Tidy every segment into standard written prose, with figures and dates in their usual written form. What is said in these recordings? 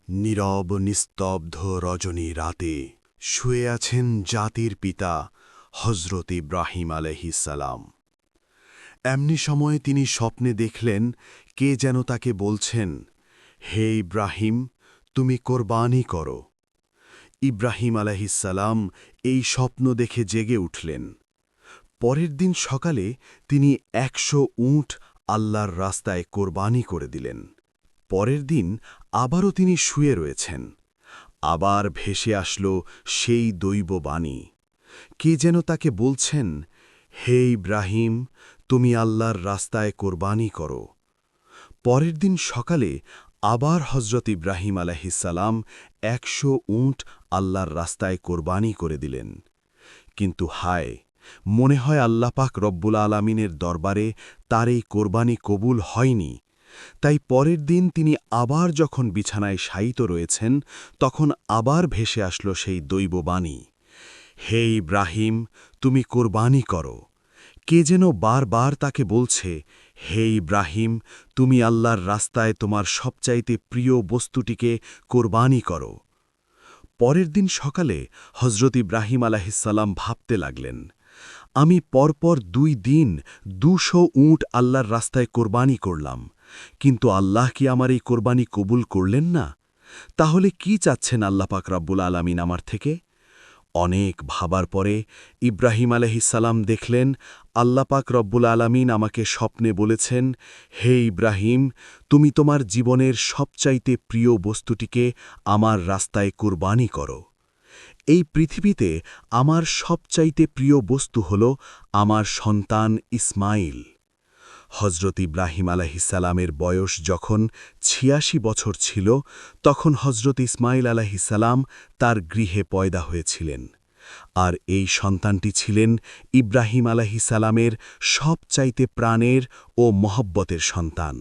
নীরব নিস্তব্ধ রজনী রাতে শুয়ে আছেন জাতির পিতা হজরত ইব্রাহিম আলাইহিসসালাম। এমনি সময়ে তিনি স্বপ্নে দেখলেন কে যেন তাকে বলছেন, হে ইব্রাহিম, তুমি কোরবানি করো। ইব্রাহিম আলাইহিসসালাম এই স্বপ্ন দেখে জেগে উঠলেন। পরের দিন সকালে তিনি ১০০ উট আল্লাহর রাস্তায় কোরবানি করে দিলেন। পরের দিন আবারও তিনি শুয়ে রয়েছেন। আবার ভেসে আসল সেই দৈব বাণী। কে যেন তাকে বলছেন, হে ইব্রাহিম, তুমি আল্লাহর রাস্তায় কোরবানি করো। পরের দিন সকালে আবার হজরত ইব্রাহিম আলাইহিসসালাম ১০০ উট আল্লাহর রাস্তায় কোরবানি করে দিলেন। কিন্তু হায়, মনে হয় আল্লাহ পাক রব্বুল আলামিনের দরবারে তার এই কোরবানি কবুল হয়নি। তাই পরের দিন তিনি আবার যখন বিছানায় শায়িত রয়েছেন, তখন আবার ভেসে আসল সেই দৈব বাণী, হে ইব্রাহিম, তুমি কোরবানি করো। কে যেন বারবার তাকে বলছে, হে ইব্রাহিম, তুমি আল্লাহর রাস্তায় তোমার সবচাইতে প্রিয় বস্তুটিকে কোরবানি করো। পরের দিন সকালে হজরত ইব্রাহিম আলাইহিসসালাম ভাবতে লাগলেন, আমি পরপর ২ দিন ২০০ উট আল্লাহর রাস্তায় কোরবানি করলাম, কিন্তু আল্লাহ কি আমার এই কোরবানি কবুল করলেন না? তাহলে কি চাচ্ছেন আল্লাহ পাক রব্বুল আলামিন আমার থেকে? অনেক ভাবার পরে ইব্রাহিম আলাইহিসসালাম দেখলেন আল্লাহ পাক রব্বুল আলামিন আমাকে স্বপ্নে বলেছেন, হে ইব্রাহিম, তুমি তোমার জীবনের সবচাইতে প্রিয় বস্তুটিকে আমার রাস্তায় কোরবানি করো। এই পৃথিবীতে আমার সবচাইতে প্রিয় বস্তু হল আমার সন্তান ইসমাইল। হজরত ইব্রাহিম আলাইহিসসালামের বয়স যখন ৮৬ বছর ছিল, তখন হজরত ইসমাইল আলাইহিসসালাম তার গৃহে পয়দা হয়েছিলেন। আর এই সন্তানটি ছিলেন ইব্রাহিম আলাইহিসসালামের সবচাইতে প্রাণের ও মহব্বতের সন্তান।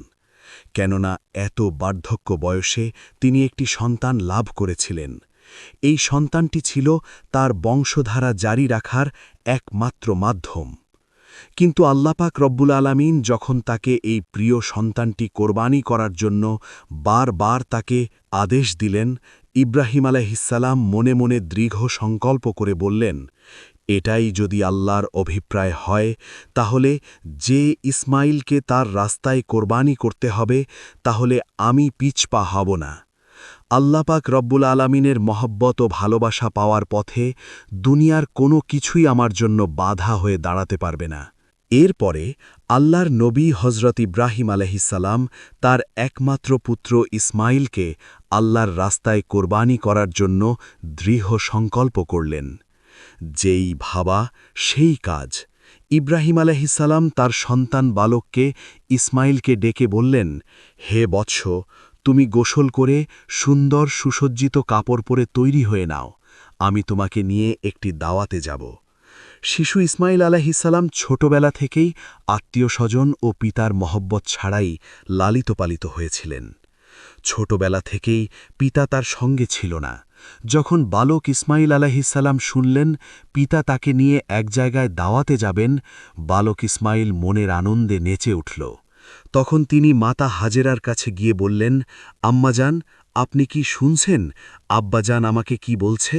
কেননা এত বার্ধক্য বয়সে তিনি একটি সন্তান লাভ করেছিলেন। এই সন্তানটি ছিল তার বংশধারা জারি রাখার একমাত্র মাধ্যম। কিন্তু আল্লাহ পাক রব্বুল আলামিন যখন তাকে এই প্রিয় সন্তানটি কোরবানি করার জন্য বারবার তাকে আদেশ দিলেন, ইব্রাহিম আলাইহিসসালাম মনে মনে দৃঢ় সংকল্প করে বললেন, এটাই যদি আল্লাহর অভিপ্রায় হয়, তাহলে যে ইসমাইলকে তার রাস্তায় কোরবানি করতে হবে, তাহলে আমি পিছপা হব না। আল্লাহ পাক রব্বুল আলামিনের মহব্বত ও ভালোবাসা পাওয়ার পথে দুনিয়ার কোনো কিছুই আমার জন্য বাধা হয়ে দাঁড়াতে পারবে না। এরপরে আল্লাহর নবী হজরত ইব্রাহিম আলাইহিসসালাম তার একমাত্র পুত্র ইসমাইলকে আল্লাহর রাস্তায় কোরবানি করার জন্য দৃঢ় সংকল্প করলেন। যেই ভাবা সেই কাজ। ইব্রাহিম আলাইহিসসালাম তার সন্তান বালককে ইসমাইলকে ডেকে বললেন, হে বৎস, তুমি গোসল করে সুন্দর সুসজ্জিত কাপড় পরে তৈরি হয়ে নাও, আমি তোমাকে নিয়ে একটি দাওয়াতে যাব। শিশু ইসমাইল আলাইহিসসালাম ছোটবেলা থেকেই আত্মীয়স্বজন ও পিতার মহব্বত ছাড়াই লালিত পালিত হয়েছিলেন। ছোটবেলা থেকেই পিতা তার সঙ্গে ছিল না। যখন বালক ইসমাইল আলাইহিসসালাম শুনলেন পিতা তাকে নিয়ে এক জায়গায় দাওয়াতে যাবেন, বালক ইসমাইল মনের আনন্দে নেচে উঠল। তখন তিনি মাতা হাজেরার কাছে গিয়ে বললেন, আম্মাজান, আপনি কি শুনছেন? আব্বাজান আমাকে কি বলছে?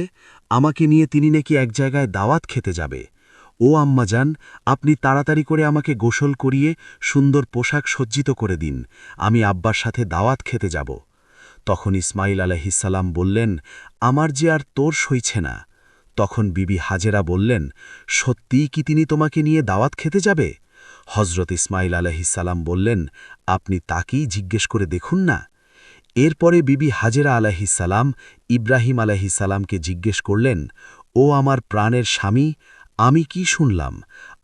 আমাকে নিয়ে তিনি নাকি এক জায়গায় দাওয়াত খেতে যাবে। ও আম্মাজান, আপনি তাড়াতাড়ি করে আমাকে গোসল করিয়ে সুন্দর পোশাক সজ্জিত করে দিন, আমি আব্বার সাথে দাওয়াত খেতে যাব। তখন ইসমাইল আলাইহিসসালাম বললেন, আমার যে আর তোর সইছে না। তখন বিবি হাজেরা বললেন, সত্যিই কি তিনি তোমাকে নিয়ে দাওয়াত খেতে যাবে? হজরত ইসমাইল আলাইহিসসালাম বললেন, আপনি তাকেই জিজ্ঞেস করে দেখুন না। এরপরে বিবি হাজেরা আলাইহিসসালাম ইব্রাহিম আলাইহিসসালামকে জিজ্ঞেস করলেন, ও আমার প্রাণের স্বামী, আমি কি শুনলাম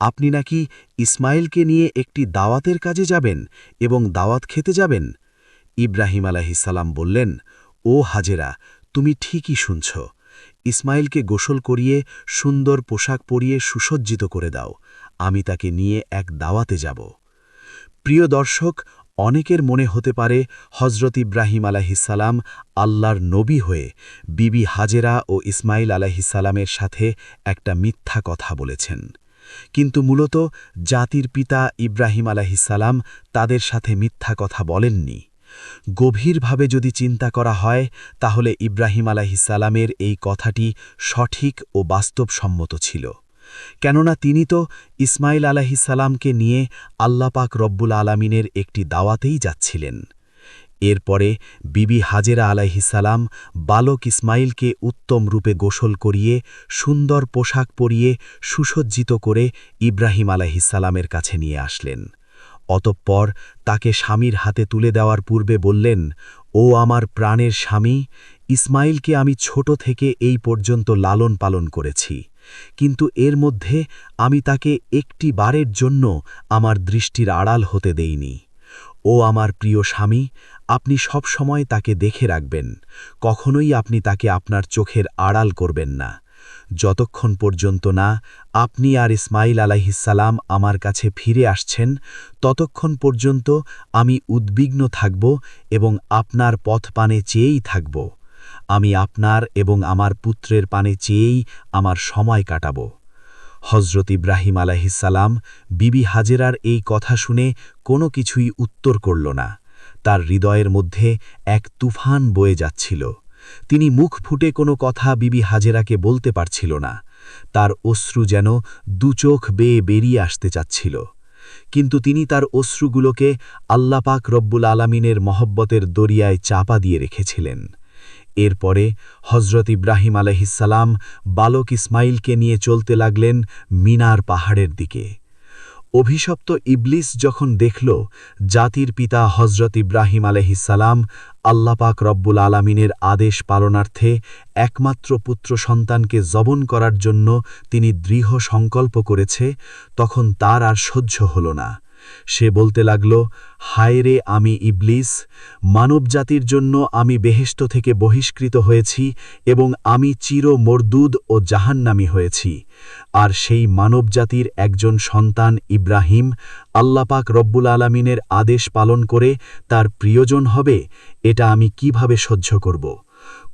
আপনি নাকি ইসমাইলকে নিয়ে একটি দাওয়াতের কাজে যাবেন এবং দাওয়াত খেতে যাবেন? ইব্রাহিম আলাইহিসসালাম বললেন, ও হাজেরা, তুমি ঠিকই শুনছ। ইসমাইলকে গোসল করিয়ে সুন্দর পোশাক পরিয়ে সুসজ্জিত করে দাও, আমি তাকে নিয়ে এক দাওয়াতে যাব। প্রিয় দর্শক, অনেকের মনে হতে পারে হজরত ইব্রাহিম আলাইহিসসালাম আল্লাহর নবী হয়ে বিবি হাজেরা ও ইসমাইল আলাইহিসসালামের সাথে একটা মিথ্যা কথা বলেছেন। কিন্তু মূলত জাতির পিতা ইব্রাহিম আলাইহিসসালাম তাদের সাথে মিথ্যা কথা বলেননি। গভীরভাবে যদি চিন্তা করা হয় তাহলে ইব্রাহিম আলাইহিসসালামের এই কথাটি সঠিক ও বাস্তবসম্মত ছিল। কেননা তিনি তো ইসমাইল আলাইহিসসালামকে নিয়ে আল্লাহ পাক রব্বুল আলামিনের একটি দাওয়াতেই যাচ্ছিলেন। এরপরে বিবি হাজেরা আলাইহিসসালাম বালক ইসমাইলকে উত্তম রূপে গোসল করিয়ে সুন্দর পোশাক পরিয়ে সুসজ্জিত করে ইব্রাহিম আলাইহিসসালামের কাছে নিয়ে আসলেন। অতঃপর তাকে স্বামীর হাতে তুলে দেওয়ার পূর্বে বললেন, ও আমার প্রাণের স্বামী, ইসমাইলকে আমি ছোট থেকে এই পর্যন্ত লালন পালন করেছি, কিন্তু এর মধ্যে আমি তাকে একটি বারের জন্য আমার দৃষ্টির আড়াল হতে দেইনি। ও আমার প্রিয় স্বামী, আপনি সব সময় তাকে দেখে রাখবেন, কখনোই আপনি তাকে আপনার চোখের আড়াল করবেন না। যতক্ষণ পর্যন্ত না আপনি আর ইসমাইল আলাইহিসসালাম আমার কাছে ফিরে আসছেন, ততক্ষণ পর্যন্ত আমি উদ্বিগ্ন থাকব এবং আপনার পথ পানে চেয়েই থাকব। আমি আপনার এবং আমার পুত্রের পানে চেয়েই আমার সময় কাটাব। হজরত ইব্রাহিম আলাইহিসসালাম বিবি হাজেরার এই কথা শুনে কোনো কিছুই উত্তর করল না। তার হৃদয়ের মধ্যে এক তুফান বয়ে যাচ্ছিল। তিনি মুখ ফুটে কোনো কথা বিবি হাজেরাকে বলতে পারছিল না। তার অশ্রু যেন দুচোখ বেয়ে বেরিয়ে আসতে চাচ্ছিল। কিন্তু তিনি তার অশ্রুগুলোকে আল্লাহ পাক রব্বুল আলামিনের মহব্বতের দরিয়ায় চাপা দিয়ে রেখেছিলেন। এরপরে হজরত ইব্রাহিম আলাইহিসসালাম বালক ইসমাইলকে নিয়ে চলতে লাগলেন মিনার পাহাড়ের দিকে। অভিশপ্ত ইবলিস যখন দেখল জাতির পিতা হজরত ইব্রাহিম আলাইহিসসালাম আল্লাহ পাক রব্বুল আলামিনের আদেশ পালনার্থে একমাত্র পুত্র সন্তানকে জবন করার জন্য তিনি দৃঢ় সংকল্প করেছে, তখন তার আর সহ্য হল না। সে বলতে লাগল, হায় রে আমি ইবলিস, মানবজাতির জন্য আমি বেহেশত থেকে বহিষ্কৃত হয়েছি এবং আমি চির মরদুদ ও জাহান্নামী হয়েছি। আর সেই মানবজাতির একজন সন্তান ইব্রাহিম আল্লাহ পাক রব্বুল আলামিনের আদেশ পালন করে তার প্রিয়জন হবে, এটা আমি কিভাবে সহ্য করব?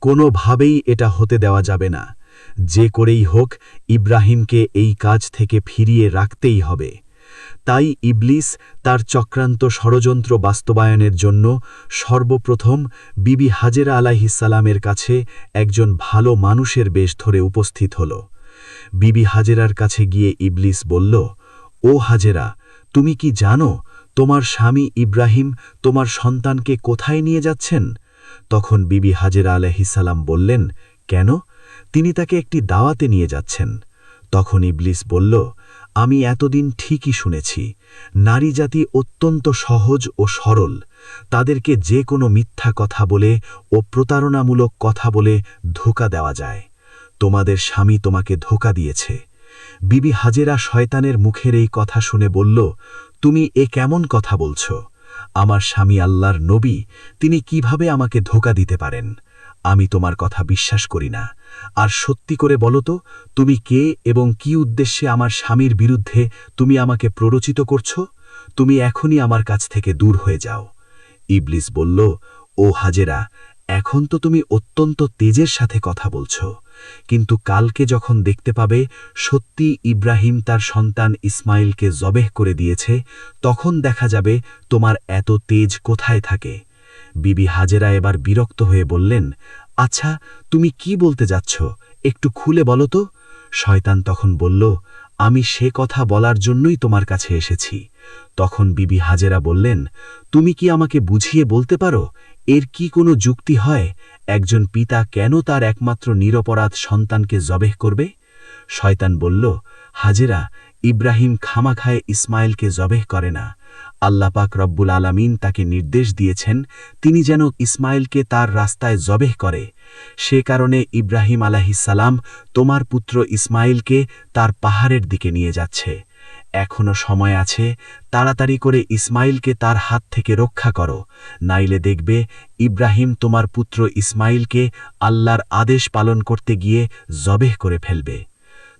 কোনোভাবেই এটা হতে দেওয়া যাবে না। যে করেই হোক ইব্রাহিমকে এই কাজ থেকে ফিরিয়ে রাখতেই হবে। তাই ইবলিস তার চক্রান্ত ষড়যন্ত্র বাস্তবায়নের জন্য সর্বপ্রথম বিবি হাজেরা আলাইহিসসালামের কাছে একজন ভালো মানুষের বেশ ধরে উপস্থিত হল। বিবি হাজেরার কাছে গিয়ে ইবলিস বলল, ও হাজেরা, তুমি কি জানো তোমার স্বামী ইব্রাহিম তোমার সন্তানকে কোথায় নিয়ে যাচ্ছেন? তখন বিবি হাজেরা আলাইহিসসালাম বললেন, কেন? তিনি তাকে একটি দাওয়াতে নিয়ে যাচ্ছেন। তখন ইবলিস বলল, আমি এতদিন ঠিকই শুনেছি, নারী জাতি অত্যন্ত সহজ ও সরল। তাদেরকে যে কোনো মিথ্যা কথা বলে ও প্রতারণামূলক কথা বলে ধোঁকা দেওয়া যায়। তোমাদের স্বামী তোমাকে ধোঁকা দিয়েছে। বিবি হাজেরা শয়তানের মুখের এই কথা শুনে বলল, তুমি এ কেমন কথা বলছ? আমার স্বামী আল্লাহর নবী, তিনি কিভাবে আমাকে ধোঁকা দিতে পারেন? আমি তোমার কথা বিশ্বাস করি না। আর সত্যি করে বলো তো, তুমি কে এবং কি উদ্দেশ্যে আমার স্বামীর বিরুদ্ধে তুমি আমাকে প্ররোচিত করছ? তুমি এখনই আমার কাছ থেকে দূর হয়ে যাও। ইবলিস বলল, ও হাজেরা, এখন তো তুমি অত্যন্ত তেজের সাথে কথা বলছ, কিন্তু কালকে যখন দেখতে পাবে সত্যি ইব্রাহিম তার সন্তান ইসমাইলকে জবেহ করে দিয়েছে, তখন দেখা যাবে তোমার এত তেজ কোথায় থাকে। বিবি হাজেরা এবার বিরক্ত হয়ে বললেন, আচ্ছা, তুমি কি বলতে যাচ্ছ? একটু খুলে বলো তো। শয়তান তখন বলল, আমি সে কথা বলার জন্যই তোমার কাছে এসেছি। তখন বিবি হাজেরা বললেন, তুমি কি আমাকে বুঝিয়ে বলতে পারো এর কি কোনো যুক্তি হয়? একজন পিতা কেন তার একমাত্র নিরপরাধ সন্তানকে জবেহ করবে? শয়তান বলল, হাজেরা, ইব্রাহিম খামাখায় ইসমাইলকে জবেহ করে না। আল্লাহ পাক রব্বুল আলামিন তাকে নির্দেশ দিয়েছেন তিনি যেন ইসমাইলকে তার রাস্তায় জবেহ করে। সে কারণে ইব্রাহিম আলাইহিসসালাম তোমার পুত্র ইসমাইলকে তার পাহাড়ের দিকে নিয়ে যাচ্ছে। এখনো সময় আছে, তাড়াতাড়ি করে ইসমাইলকে তার হাত থেকে রক্ষা করো, নাইলে দেখবে ইব্রাহিম তোমার পুত্র ইসমাইলকে আল্লাহর আদেশ পালন করতে গিয়ে জবেহ করে ফেলবে।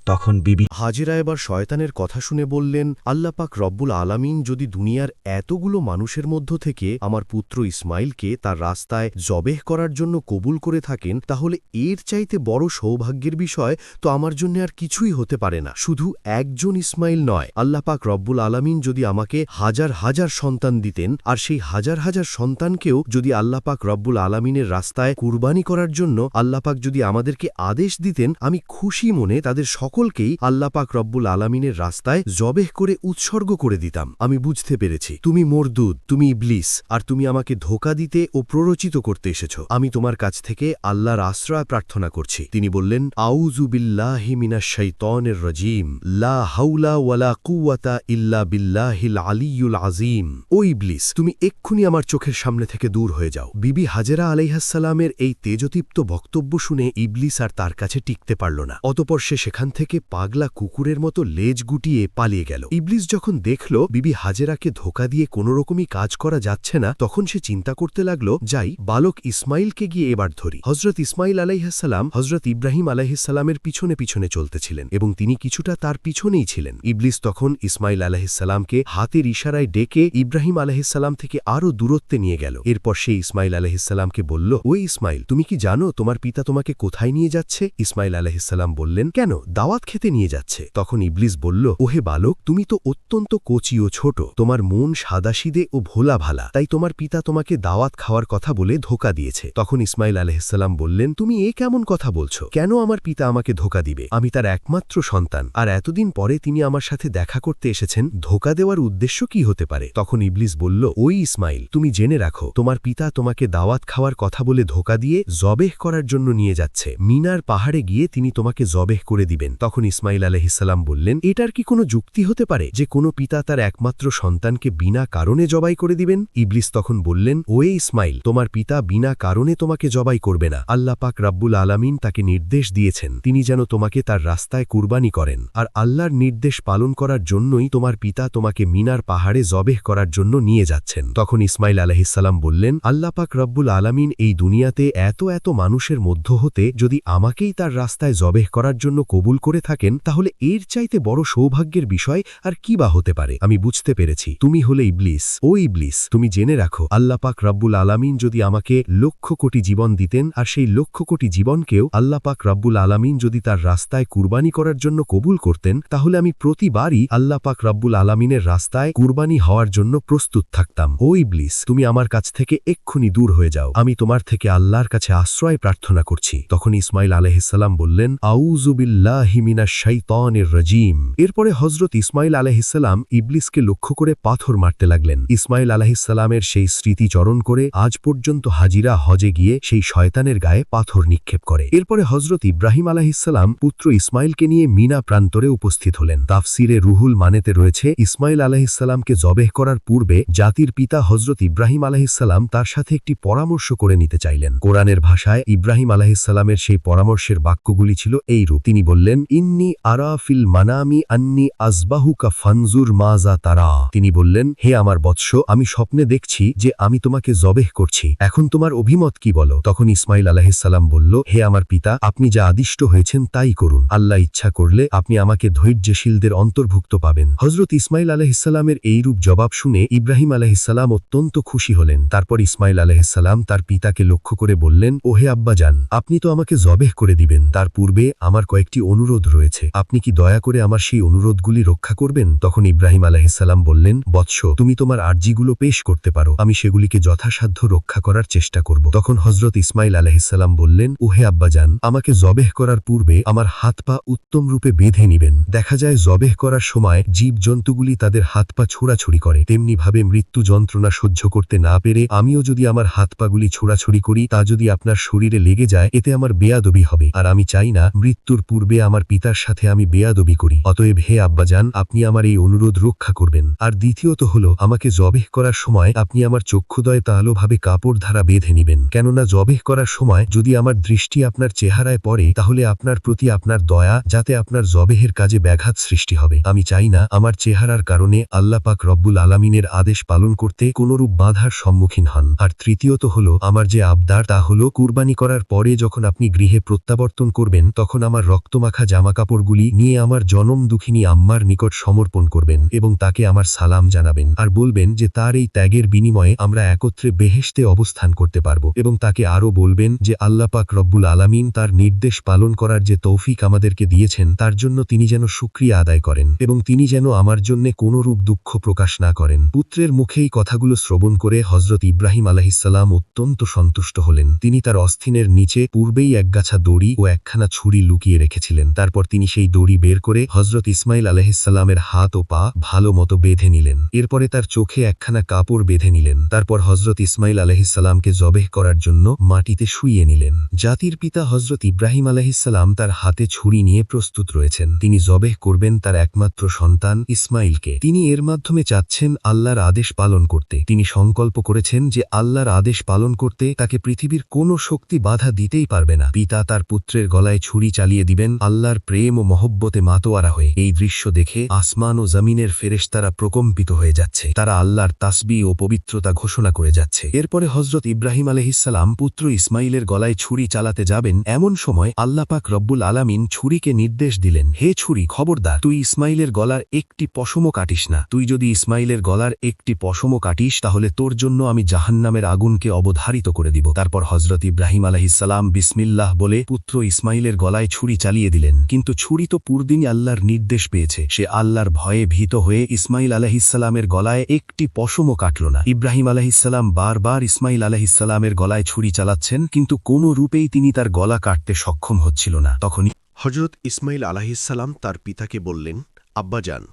তখন বিবি হাজেরা এবার শয়তানের কথা শুনে বললেন, আল্লাহ পাক রব্বুল আলামিন যদি দুনিয়ার এতগুলো মানুষের মধ্য থেকে আমার পুত্র ইসমাইলকে তার রাস্তায় জবেহ করার জন্য কবুল করে থাকেন, তাহলে এর চাইতে বড় সৌভাগ্যের বিষয় তো আমার জন্য আর কিছুই হতে পারে না। শুধু একজন ইসমাইল নয়, আল্লাহ পাক রব্বুল আলামিন যদি আমাকে হাজার হাজার সন্তান দিতেন, আর সেই হাজার হাজার সন্তানকেও যদি আল্লাহ পাক রব্বুল আলামিনের রাস্তায় কুরবানি করার জন্য আল্লাহ পাক যদি আমাদেরকে আদেশ দিতেন, আমি খুশি মনে তাদের সকলকেই আল্লাহ পাক রব্বুল আলামিনের রাস্তায় জবেহ করে উৎসর্গ করে দিতাম। আমি বুঝতে পেরেছি তুমি মরদুদ, তুমি ইবলিস, আর তুমি আমাকে ধোঁকা দিতে ও প্ররোচিত করতে এসেছ। আমি তোমার কাছ থেকে আল্লাহর আশ্রয় প্রার্থনা করছি। তিনি বললেন, আউযু বিল্লাহি মিনাশ শাইতানির রাজিম, লা হাওলা ওয়ালা কুওয়াতা ইল্লা বিল্লাহিল আলিয়্যুল আযীম। ও ইবলিস, তুমি এক্ষুনি আমার চোখের সামনে থেকে দূর হয়ে যাও। বিবি হাজেরা আলাইহাসসালামের এই তেজদীপ্ত বক্তব্য শুনে ইবলিস আর তার কাছে টিকতে পারল না। অতঃপর সে সেখান থেকে পাগলা কুকুরের মতো লেজ গুটিয়ে পালিয়ে গেল। ইবলিস যখন দেখল বিবি হাজেরাকে ধোঁকা দিয়ে কোনোরকমই কাজ করা যাচ্ছে না, তখন সে চিন্তা করতে লাগল, যাই বালক ইসমাইলকে গিয়ে এবার ধরি। হজরত ইসমাইল আলাইহিসসালাম হজরত ইব্রাহিম আলাইহিসসালামের পিছনে পিছনে চলতেছিলেন এবং তিনি কিছুটা তার পিছনেই ছিলেন। ইবলিস তখন ইসমাইল আলাইহিসসালামকে হাতের ইশারায় ডেকে ইব্রাহিম আলাইহিসসালাম থেকে আরও দূরত্বে নিয়ে গেল। এরপর সে ইসমাইল আলাইহিসসালামকে বলল, ও ইসমাইল, তুমি কি জানো তোমার পিতা তোমাকে কোথায় নিয়ে যাচ্ছে? ইসমাইল আলাইহিসসালাম বললেন, কেন, দাওয়াত খেতে নিয়ে যাচ্ছে। তখন ইবলিস বলল, ওহে বালক, তুমি তো অত্যন্ত কচি ও ছোট, তোমার মন সাদাসিদে ও ভোলা ভালা, তাই তোমার পিতা তোমাকে দাওয়াত খাওয়ার কথা বলে ধোঁকা দিয়েছে। তখন ইসমাইল আলাইহিসসালাম বললেন, তুমি এ কেমন কথা বলছো? কেন আমার পিতা আমাকে ধোঁকা দিবে? আমি তার একমাত্র সন্তান, আর এতদিন পরে তিনি আমার সাথে দেখা করতে এসেছেন, ধোঁকা দেওয়ার উদ্দেশ্য কি হতে পারে? তখন ইবলিস বলল, ওই ইসমাইল, তুমি জেনে রাখো, তোমার পিতা তোমাকে দাওয়াত খাওয়ার কথা বলে ধোঁকা দিয়ে জবেহ করার জন্য নিয়ে যাচ্ছে। মিনার পাহাড়ে গিয়ে তিনি তোমাকে জবেহ করে দিবেন। তখন ইসমাইল আলাইহিসসালাম বললেন, এটার কি কোনো যুক্তি হতে পারে যে কোনো পিতা তার একমাত্র সন্তানকে বিনা কারণে জবাই করে দিবেন? ইবলিস তখন বললেন, ওয়ে ইসমাইল, তোমার পিতা বিনা কারণে তোমাকে জবাই করবে না। আল্লাহ পাক রব্বুল আলামিন তাকে নির্দেশ দিয়েছেন তিনি যেন তোমাকে তার রাস্তায় কুরবানি করেন, আর আল্লাহর নির্দেশ পালন করার জন্যই তোমার পিতা তোমাকে মিনার পাহাড়ে জবেহ করার জন্য নিয়ে যাচ্ছেন। তখন ইসমাইল আলাইহিসসালাম বললেন, আল্লাহ পাক রব্বুল আলামিন এই দুনিয়াতে এত এত মানুষের মধ্য হতে যদি আমাকেই তার রাস্তায় জবেহ করার জন্য কবুল করে থাকেন, তাহলে এর চাইতে বড় সৌভাগ্যের বিষয় আর কি বা হতে পারে? আমি বুঝতে পেরেছি তুমি হলে ইবলিস। ও ইবলিস, তুমি জেনে রাখো, আল্লাহ পাক রব্বুল আলামিন যদি আমাকে লক্ষ কোটি জীবন দিতেন, আর সেই লক্ষ কোটি জীবনকেও আল্লাহ পাক রব্বুল আলামিন যদি তার রাস্তায় কুরবানি করার জন্য কবুল করতেন, তাহলে আমি প্রতিবারই আল্লাহ পাক রব্বুল আলামিনের রাস্তায় কুরবানি হওয়ার জন্য প্রস্তুত থাকতাম। ও ইবলিস, তুমি আমার কাছ থেকে এক্ষুনি দূর হয়ে যাও, আমি তোমার থেকে আল্লাহর কাছে আশ্রয় প্রার্থনা করছি। তখন ইসমাইল আলাইহিসসালাম বললেন, আউযু বিল্লাহি মিনাশ শাইতানির রাজিম। এরপরে হজরত ইসমাইল আলাইহিসসালাম ইবলিসকে লক্ষ্য করে পাথর মারতে লাগলেন। ইসমাইল আলাইহিসসালামের সেই স্মৃতিচরণ করে আজ পর্যন্ত হাজিরা হজে গিয়ে সেই শয়তানের গায়ে পাথর নিক্ষেপ করে। এরপরে হজরত ইব্রাহিম আলাইহিসসালাম পুত্র ইসমাইলকে নিয়ে মিনা প্রান্তরে উপস্থিত হলেন। তাফসিরে রুহুল মানেতে রয়েছে, ইসমাইল আলাইহিসসালামকে জবেহ করার পূর্বে জাতির পিতা হজরত ইব্রাহিম আলাইহিসসালাম তার সাথে একটি পরামর্শ করে নিতে চাইলেন। কোরআনের ভাষায় ইব্রাহিম আলাইহিসসালামের সেই পরামর্শের বাক্যগুলি ছিল এইরূপ। তিনি বললেন, ইন্নি আরা ফিল মানামি আন্নি আসবাহুকা ফানজুর মাজা তারা। তিনি বললেন, হে আমার বৎস, আমি স্বপ্নে দেখছি যে আমি তোমাকে জবেহ করছি, এখন তোমার অভিমত কি বলো? তখন ইসমাইল আলাইহিসসালাম বলল, হে আমার পিতা, আপনি যা আদিষ্ট হয়েছেন তাই করুন, আল্লাহ ইচ্ছা করলে আপনি আমাকে ধৈর্যশীলদের অন্তর্ভুক্ত পাবেন। হজরত ইসমাইল আলাইহিসসালামের এইরূপ জবাব শুনে ইব্রাহিম আলাইহিসসালাম অত্যন্ত খুশি হলেন। তারপর ইসমাইল আলাইহিসসালাম তার পিতাকে লক্ষ্য করে বললেন, ওহে আব্বাজান, আপনি তো আমাকে জবেহ করে দিবেন, তার পূর্বে আমার কয়েকটি অনুরোধ রয়েছে, আপনি কি দয়া করে আমার সেই অনুরোধগুলি রক্ষা করবেন? তখন ইব্রাহিম আলাইহিসসালাম বললেন, বৎস, তুমি তোমার আর্জিগুলো পেশ করতে পারো, আমি সেগুলিকে যথাসাধ্য রক্ষা করার চেষ্টা করব। তখন হজরত ইসমাইল আলাইহিসসালাম বললেন, ওহে আব্বাজান, আমাকে জবেহ করার পূর্বে আমার হাত পা উত্তম রূপে বেঁধে নিবেন। দেখা যায় জবেহ করার সময় জীবজন্তুগুলি তাদের হাত পা ছোড়াছুড়ি করে, তেমনিভাবে মৃত্যু যন্ত্রণা সহ্য করতে না পেরে আমিও যদি আমার হাত পাগুলি ছোড়াছুড়ি করি, তা যদি আপনার শরীরে লেগে যায়, এতে আমার বেয়াদবি হবে, আর আমি চাই না মৃত্যুর পূর্বে আমার পিতার সাথে আমি বেয়াদবি করি। অতএব হে আব্বাজান, আপনি আমার এই অনুরোধ রক্ষা করবেন। আর দ্বিতীয়ত হল, আমাকে জবেহ করার সময় আপনি আমার চক্ষুদয় তালোভাবে কাপড় ধারা বেঁধে নিবেন, কেননা জবেহ করার সময় যদি আমার দৃষ্টি আপনার চেহারায় পড়ে, তাহলে আপনার প্রতি আপনার দয়া যাতে আপনার জবেহের কাজে ব্যাঘাত সৃষ্টি হবে। আমি চাই না আমার চেহারার কারণে আল্লাহ পাক রব্বুল আলামিনের আদেশ পালন করতে কোনরূপ বাধার সম্মুখীন হন। আর তৃতীয়ত হল, আমার যে আবদার তা হল, কুরবানি করার পরে যখন আপনি গৃহে প্রত্যাবর্তন করবেন, তখন আমার রক্তমাখা জামাকাপড়গুলি নিয়ে আমার জনম দুঃখিনী আম্মার নিকট সমর্পণ করবেন এবং তাকে আমার সালাম জানাবেন আর বলবেন যে তার এই ত্যাগের বিনিময়ে আমরা একত্রে বেহেশতে অবস্থান করতে পারব এবং তাকে আরও বলবেন যে আল্লাহ পাক রব্বুল আলামিন তার নির্দেশ পালন করার যে তৌফিক আমাদেরকে দিয়েছেন তার জন্য তিনি যেন শুকরিয়া আদায় করেন এবং তিনি যেন আমার জন্যে কোনরূপ দুঃখ প্রকাশ না করেন। পুত্রের মুখে এই কথাগুলো শ্রবণ করে হজরত ইব্রাহিম আলাইহিসসালাম অত্যন্ত সন্তুষ্ট হলেন। তিনি তার অস্থিনের নিচে পূর্বেই একগাছা দড়ি ও একখানা ছুরি লুকিয়ে রেখেছিলেন। তারপর তিনি সেই দড়ি বের করে হজরত ইসমাইল আলাইহিসসালামের হাত ও পা ভালো মতো বেঁধে নিলেন। এরপরে তার চোখে একখানা কাপড় বেঁধে নিলেন। তারপর হজরত ইসমাইল আলাইহিসসালামকে জবেহ করার জন্য মাটিতে শুইয়ে নিলেন। জাতির পিতা হজরত ইব্রাহিম আলাইহিসসালাম তার হাতে ছুরি নিয়ে প্রস্তুত রয়েছেন। তিনি জবেহ করবেন তার একমাত্র সন্তান ইসমাইলকে। তিনি এর মাধ্যমে চাচ্ছেন আল্লাহর আদেশ পালন করতে। তিনি সংকল্প করেছেন যে আল্লাহর আদেশ পালন করতে তাকে পৃথিবীর কোনো শক্তি বাধা দিতেই পারবে না। পিতা তার পুত্রের গলায় ছুরি চালিয়ে দিবেন আল্লাহর প্রেম ও মহব্বতে মাতোয়ারা হয়ে। এই দৃশ্য দেখে আসমান ও জমিনের ফেরেশতারা প্রকম্পিত হয়ে যাচ্ছে। তারা আল্লাহর তাসবিহ ও পবিত্রতা ঘোষণা করে যাচ্ছে। এরপরে হজরত ইব্রাহিম আলাইহিসসালাম পুত্র ইসমাইলের গলায় ছুরি চালাতে যাবেন। এমন সময় আল্লাহ পাক রব্বুল আলামিন ছুরিকে নির্দেশ দিলেন, হে ছুরি, খবরদার, তুই ইসমাইলের গলার একটি পশমও কাটিস না। তুই যদি ইসমাইলের গলার একটি পশমও কাটিস তাহলে তোর জন্য আমি জাহান্নামের আগুনকে অবধারিত করে দিব। তারপর হজরত ইব্রাহিম আলাইহিসসালাম বিসমিল্লাহ বলে পুত্র ইসমাইলের গলায় ছুরি চালিয়ে দিলেন। কিন্তু ছুরি তো পূর্দিনই আল্লাহর নির্দেশ পেয়েছে। সে আল্লাহর ভয়ে ভীত হয়ে ইসমাইল আলাইহিসসালামের গলায় একটি পশমও কাটল না। ইব্রাহিম আলাইহিসসালাম বারবার ইসমাইল আলাইহিসসালামের গলায় ছুরি চালাচ্ছেন, কিন্তু কোনো রূপেই তিনি তার গলা কাটতে সক্ষম হচ্ছিল না। তখনই হজরত ইসমাইল আলাইহিসসালাম তার পিতাকে বললেন, আব্বাজান,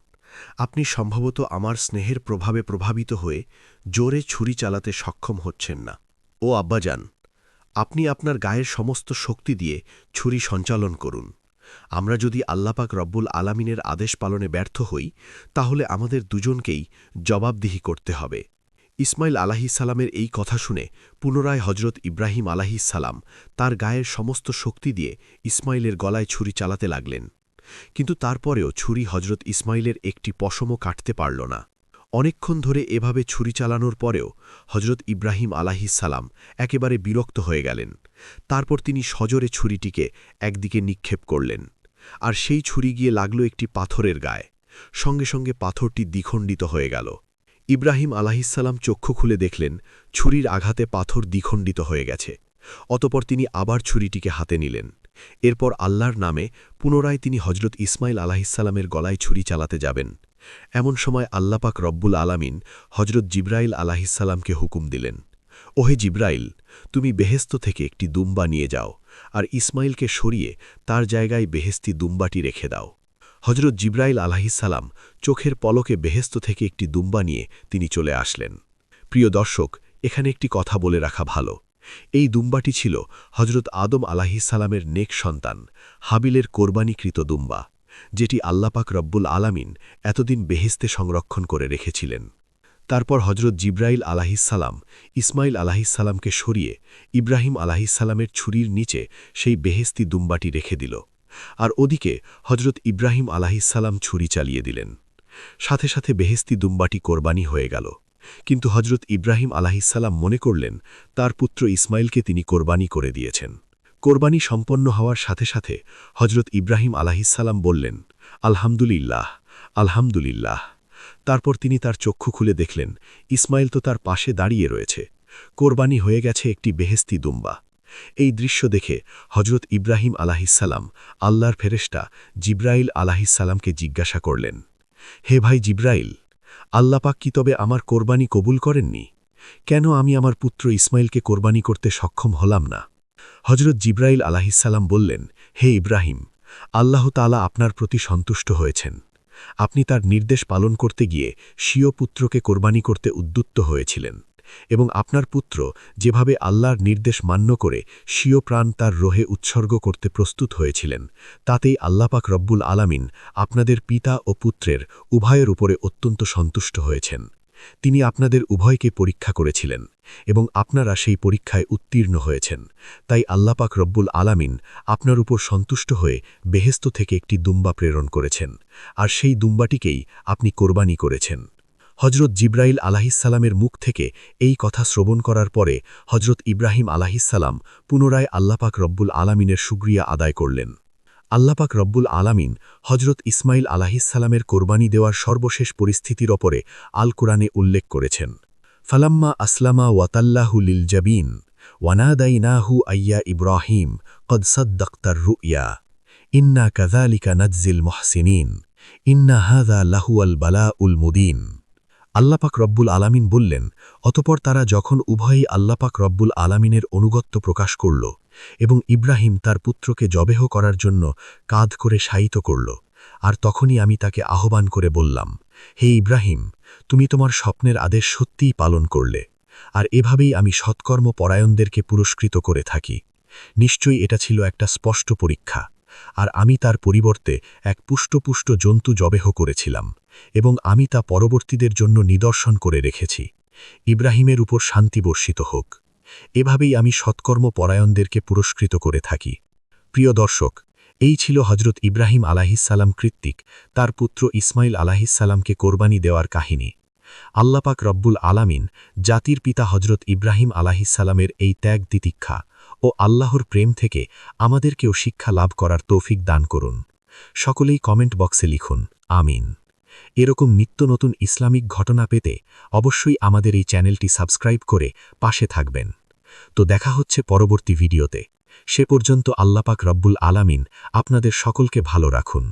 আপনি সম্ভবত আমার স্নেহের প্রভাবে প্রভাবিত হয়ে জোরে ছুরি চালাতে সক্ষম হচ্ছেন না। ও আব্বাজান, আপনি আপনার গায়ের সমস্ত শক্তি দিয়ে ছুরি সঞ্চালন করুন। আমরা যদি আল্লাপাক রব্বুল আলামিনের আদেশ পালনে ব্যর্থ হই তাহলে আমাদের দুজনকেই জবাবদিহি করতে হবে। ইসমাইল আলাইহিসসালামের এই কথা শুনে পুনরায় হজরত ইব্রাহিম আলাইহিসসালাম তার গায়ের সমস্ত শক্তি দিয়ে ইসমাইলের গলায় ছুরি চালাতে লাগলেন। কিন্তু তারপরেও ছুরি হজরত ইসমাইলের একটি পশমও কাটতে পারল না। অনেকক্ষণ ধরে এভাবে ছুরি চালানোর পরেও হজরত ইব্রাহিম আলাইহিসসালাম একেবারে বিরক্ত হয়ে গেলেন। তারপর তিনি সজোরে ছুরিটিকে একদিকে নিক্ষেপ করলেন, আর সেই ছুরি গিয়ে লাগল একটি পাথরের গায়ে। সঙ্গে সঙ্গে পাথরটি দ্বিখণ্ডিত হয়ে গেল। ইব্রাহিম আলাইহিসসালাম চক্ষু খুলে দেখলেন ছুরির আঘাতে পাথর দ্বিখণ্ডিত হয়ে গেছে। অতপর তিনি আবার ছুরিটিকে হাতে নিলেন। এরপর আল্লাহর নামে পুনরায় তিনি হজরত ইসমাইল আলাইহিসসালামের গলায় ছুরি চালাতে যাবেন। এমন সময় আল্লাপাক রব্বুল আলামিন হজরত জিব্রাইল আলাইহিসসালামকে হুকুম দিলেন, ওহে জিব্রাইল, তুমি বেহেস্ত থেকে একটি দুম্বা নিয়ে যাও আর ইসমাইলকে সরিয়ে তার জায়গায় বেহেস্তি দুম্বাটি রেখে দাও। হজরত জিব্রাইল আলাইহিসসালাম চোখের পলকে বেহেস্ত থেকে একটি দুম্বা নিয়ে তিনি চলে আসলেন। প্রিয় দর্শক, এখানে একটি কথা বলে রাখা ভালো। এই দুম্বাটি ছিল হজরত আদম আলাইহিসসালামের নেক সন্তান হাবিলের কোরবানিকৃত দুম্বা, যেটি আল্লাপাক রব্বুল আলামিন এতদিন বেহেস্তে সংরক্ষণ করে রেখেছিলেন। তারপর হজরত জিব্রাইল আলাইহিসসালাম ইসমাইল আলাইহিসসালামকে সরিয়ে ইব্রাহিম আলাইহিসসালামের ছুরির নিচে সেই বেহেস্তি দুম্বাটি রেখে দিল, আর ওদিকে হজরত ইব্রাহিম আলাইহিসসালাম ছুরি চালিয়ে দিলেন। সাথে সাথে বেহেস্তি দুম্বাটি কোরবানি হয়ে গেল। কিন্তু হজরত ইব্রাহিম আলাইহিসসালাম মনে করলেন তার পুত্র ইসমাইলকে তিনি কোরবানি করে দিয়েছেন। কোরবানি সম্পন্ন হওয়ার সাথে সাথে হজরত ইব্রাহিম আলাইহিসসালাম বললেন, আলহামদুলিল্লাহ, আলহামদুলিল্লাহ। তারপর তিনি তার চক্ষু খুলে দেখলেন ইসমাইল তো তার পাশে দাঁড়িয়ে রয়েছে। কোরবানি হয়ে গেছে একটি বেহেস্তি দুম্বা। এই দৃশ্য দেখে হজরত ইব্রাহিম আলাইহিসসালাম আল্লাহর ফেরেশতা জিব্রাইল আলাইহিসসালামকে জিজ্ঞাসা করলেন, হে ভাই জিব্রাইল, আল্লাপাক কি তবে আমার কোরবানি কবুল করেননি? কেন আমি আমার পুত্র ইসমাইলকে কোরবানি করতে সক্ষম হলাম না? হজরত জিব্রাইল আলাইহিসসালাম বললেন, হে ইব্রাহিম, আল্লাহ তাআলা আপনার প্রতি সন্তুষ্ট হয়েছেন। আপনি তার নির্দেশ পালন করতে গিয়ে স্বীয় পুত্রকে কোরবানি করতে উদ্যুত্ত হয়েছিলেন, এবং আপনার পুত্র যেভাবে আল্লাহর নির্দেশ মান্য করে স্বীয় প্রাণ তার রোহে উৎসর্গ করতে প্রস্তুত হয়েছিলেন, তাতেই আল্লাপাক রব্বুল আলামিন আপনাদের পিতা ও পুত্রের উভয়ের উপরে অত্যন্ত সন্তুষ্ট হয়েছেন। তিনি আপনাদের উভয়কে পরীক্ষা করেছিলেন এবং আপনারা সেই পরীক্ষায় উত্তীর্ণ হয়েছেন। তাই আল্লাপাক রব্বুল আলামিন আপনার উপর সন্তুষ্ট হয়ে বেহেস্ত থেকে একটি দুম্বা প্রেরণ করেছেন, আর সেই দুম্বাটিকেই আপনি কোরবানি করেছেন। হজরত জিব্রাইল আলাইহিসসালামের মুখ থেকে এই কথা শ্রবণ করার পরে হজরত ইব্রাহিম আলাইহিসসালাম পুনরায় আল্লাপাক রব্বুল আলামিনের শুকরিয়া আদায় করলেন। আল্লাপাক রব্বুল আলামিন হজরত ইসমাইল আলাহিসাল্লামের কোরবানি দেওয়ার সর্বশেষ পরিস্থিতির ওপরে আল কুরআনে উল্লেখ করেছেন। ফালাম্মা আসলামা ওয়াতাল্লাহু লিল জাবিন ওয়ানাদাইনাহু আইয়া ইব্রাহিম কদ সাদ্দাক্তার রুইয়া ইন্না কাযালিকা নাজজিল মুহসিনিন ইন্না হাযা লাহুয়াল বালাউল মুদিন। আল্লাপাক রব্বুল আলামিন বললেন, অতপর তারা যখন উভয়ই আল্লাপাক রব্বুল আলামিনের অনুগত্য প্রকাশ করল এবং ইব্রাহিম তার পুত্রকে জবেহ করার জন্য কাঁধ করে শায়িত করল, আর তখনই আমি তাকে আহ্বান করে বললাম, হে ইব্রাহিম, তুমি তোমার স্বপ্নের আদেশ সত্যিই পালন করলে, আর এভাবেই আমি সৎকর্ম পরায়ণদেরকে পুরস্কৃত করে থাকি। নিশ্চয়ই এটা ছিল একটা স্পষ্ট পরীক্ষা, আর আমি তার পরিবর্তে এক পুষ্ট জন্তু জবেহ করেছিলাম, এবং আমি তা পরবর্তীদের জন্য নিদর্শন করে রেখেছি। ইব্রাহিমের উপর শান্তি বর্ষিত হোক। এভাবেই আমি সৎকর্ম পরায়ণদেরকে পুরস্কৃত করে থাকি। প্রিয় দর্শক, এই ছিল হজরত ইব্রাহিম আলাহিসাল্লাম কর্তৃক তার পুত্র ইসমাইল আলাহিসাল্লামকে কোরবানি দেওয়ার কাহিনী। আল্লাপাক রব্বুল আলামিন জাতির পিতা হজরত ইব্রাহিম আলাহিসাল্লামের এই ত্যাগ তিতিক্ষা ও আল্লাহর প্রেম থেকে আমাদেরকেও শিক্ষা লাভ করার তৌফিক দান করুন। সকলেই কমেন্ট বক্সে লিখুন আমিন। এরকম নিত্য নতুন ইসলামিক ঘটনা পেতে অবশ্যই আমাদের এই চ্যানেলটি সাবস্ক্রাইব করে পাশে থাকবেন। তো দেখা হচ্ছে পরবর্তী ভিডিওতে। সে পর্যন্ত আল্লাপাক রব্বুল আলামিন আপনাদের সকলকে ভালো রাখুন।